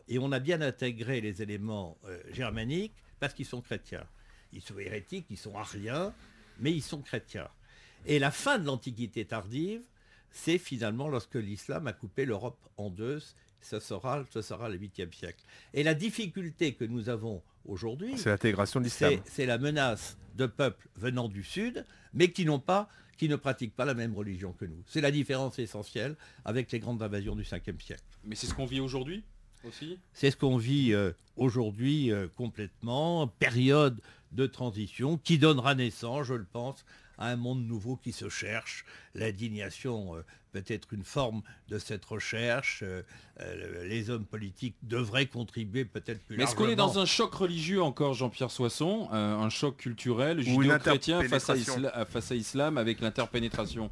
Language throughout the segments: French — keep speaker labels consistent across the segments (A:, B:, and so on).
A: et on a bien intégré les éléments germaniques parce qu'ils sont chrétiens. Ils sont hérétiques, ils sont ariens, mais ils sont chrétiens. Et la fin de l'Antiquité tardive, c'est finalement lorsque l'islam a coupé l'Europe en deux. Ce sera le 8e siècle. Et la difficulté que nous avons aujourd'hui,
B: c'est l'intégration de l'islam.
A: C'est la menace de peuples venant du Sud, mais qui ne pratiquent pas la même religion que nous. C'est la différence essentielle avec les grandes invasions du 5e siècle.
C: Mais c'est ce qu'on vit aujourd'hui aussi ?
A: C'est ce qu'on vit aujourd'hui complètement, période de transition qui donnera naissance, je le pense, à un monde nouveau qui se cherche. L'indignation peut être une forme de cette recherche. Les hommes politiques devraient contribuer peut-être plus largement.
C: Mais est-ce qu'on est dans un choc religieux encore, Jean-Pierre Soisson, un choc culturel judéo-chrétien face à l'islam avec l'interpénétration ?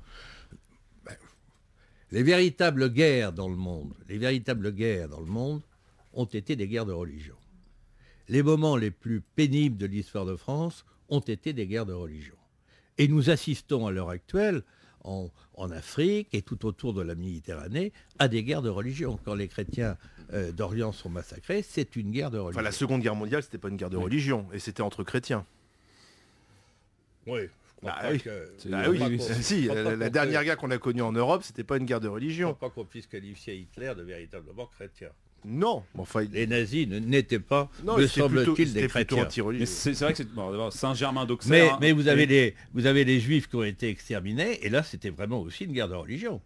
A: Les véritables guerres dans le monde ont été des guerres de religion. Les moments les plus pénibles de l'histoire de France ont été des guerres de religion. Et nous assistons à l'heure actuelle, en Afrique et tout autour de la Méditerranée, à des guerres de religion. Quand les chrétiens d'Orient sont massacrés, c'est une guerre de religion.
B: Enfin, la Seconde Guerre mondiale, c'était pas une guerre de religion, et c'était entre chrétiens.
A: Oui.
B: La dernière guerre qu'on a connue en Europe, c'était pas une guerre de religion.
A: Je ne crois pas qu'on puisse qualifier Hitler de véritablement chrétien.
B: Non, enfin,
A: les nazis n'étaient pas, me semble-t-il, des chrétiens.
C: C'est vrai que c'est Saint-Germain d'Auxerre.
A: Mais vous avez les juifs qui ont été exterminés, et là c'était vraiment aussi une guerre de religion.